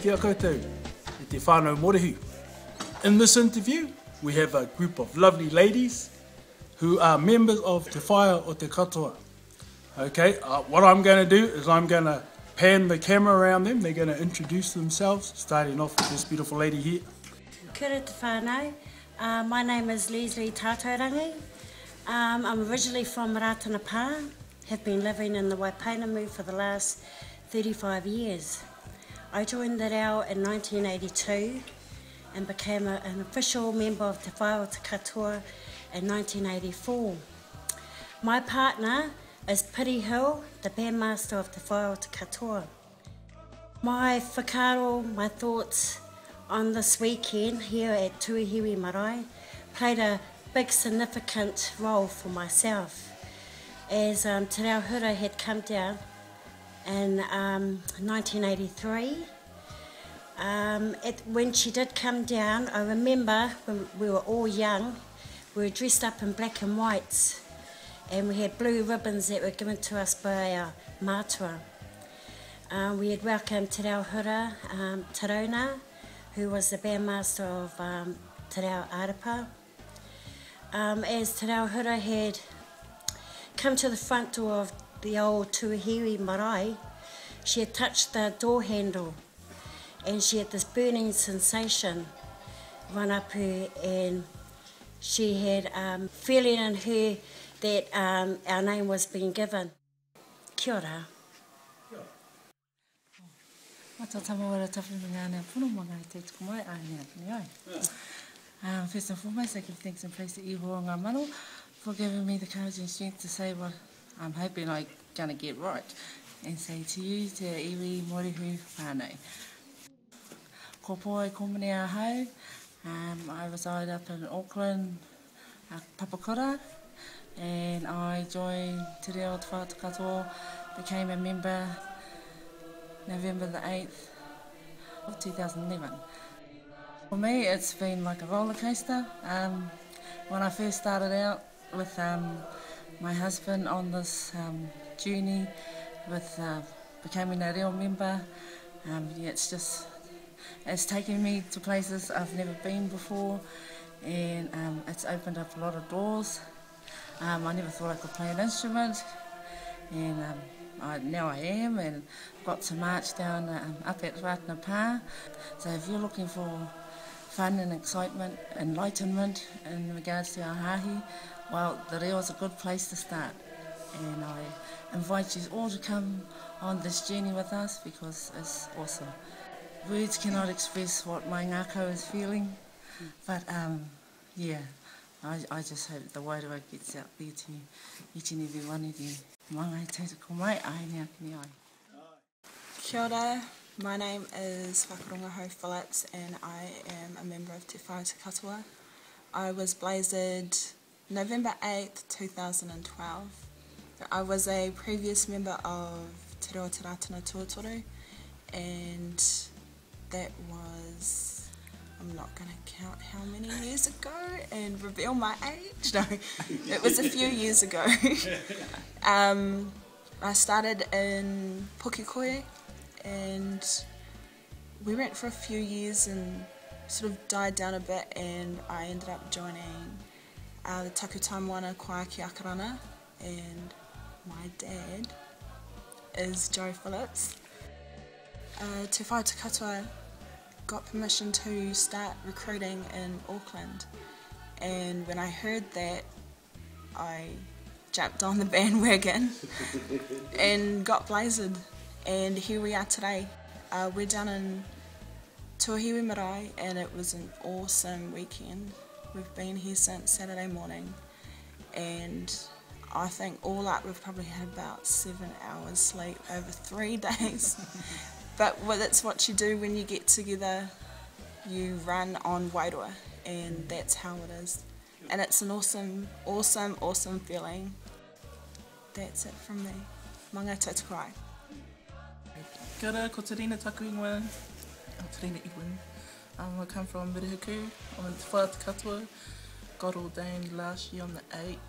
kia koutou, e te whānau morehu. In this interview, we have a group of lovely ladies who are members of Te Whaea o Te Katoa. Okay, what I'm going to do is I'm going to pan the camera around them. They're going to introduce themselves, starting off with this beautiful lady here. Kia ora te whānau. My name is Leslie Tātaurangi. I'm originally from Ratanapā, have been living in the Waipainamu for the last 35 years. I joined the reo in 1982 and became an official member of Te Whaea o Te Katoa in 1984. My partner is Piri Hill, the bandmaster of Te Whaea o Te Katoa. My whakaaro, my thoughts on this weekend here at Tuahiwi Marae played a big significant role for myself, as Te Reo Hura had come down in 1983. When she did come down, I remember when we were all young, we were dressed up in black and whites, and we had blue ribbons that were given to us by our mātua. We had welcomed Te Reo Hura Tarona, who was the bandmaster of Te Reo Arapa. As Te Reo Hura had come to the front door of the old Tuahiwi Marae, she had touched the door handle and she had this burning sensation run up her, and she had feeling in her that our name was being given. Kia ora. First and foremost, I give thanks and praise to Iho Ngā Mano for giving me the courage and strength to say what I'm hoping I'm going to get right, and say to you, Te iwi morehu whānau. Ko pōai komene ahau. I reside up in Auckland, Papakura, and I joined Te Reo Te Whaea o Te Katoa, became a member November the 8th of 2011. For me, it's been like a roller coaster. When I first started out with my husband on this journey with becoming a reo member, it's taken me to places I've never been before, and it's opened up a lot of doors. I never thought I could play an instrument, and now I am, and got to march down up at Ratanapā. So if you're looking for fun and excitement, enlightenment in regards to our hahi, well, the reo is a good place to start. And I invite you all to come on this journey with us, because it's awesome. Words cannot express what my ngākau is feeling, but yeah, I just hope the wairua gets out there to each and every one of you. Mangai teite ko mai, ai nea kini ai. Kia ora, my name is Whakarongaho Phillips, and I am a member of Te Whaea o Te Katoa. I was blazered November 8th, 2012. I was a previous member of Te Reo Te Ratana Tuatoru, and that was, I'm not going to count how many years ago and reveal my age. No, it was a few years ago. I started in Pukikoe, and we went for a few years and sort of died down a bit, and I ended up joining the Taku Tamuana Kwaia ki Akarana, and my dad is Joe Phillips. Te Whaea o Te Katoa got permission to start recruiting in Auckland, and when I heard that, I jumped on the bandwagon and got blazered, and here we are today. We're down in Tuahiwi Marae, and it was an awesome weekend. We've been here since Saturday morning, and I think all up we've probably had about 7 hours sleep over 3 days. But that's what you do when you get together. You run on wairua, and that's how it is. And it's an awesome, awesome, awesome feeling. That's it from me. Manga tautu kai. Kia ora, ko Terina taku ingoa. Terina Iwin. I come from Mirihuku. I'm in Te Whaea o Te Katoa. Got ordained last year on the 8th.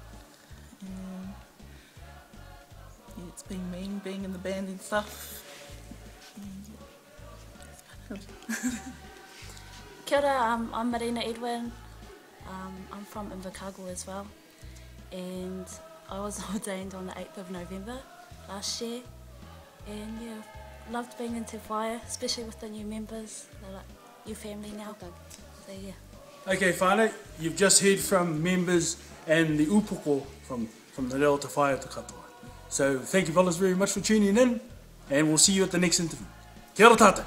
Yeah, it's been mean being in the band and stuff. Kia ora, I'm Marina Edwin. I'm from Invercargill as well, and I was ordained on the 8th of November last year, and yeah, loved being in Te Whaea, especially with the new members. They're like your family now. So yeah. Okay, whānau, you've just heard from members and the upoko from the reo Te Whaea to Katoa. So thank you fellas very much for tuning in, and we'll see you at the next interview. Kia ora tātou.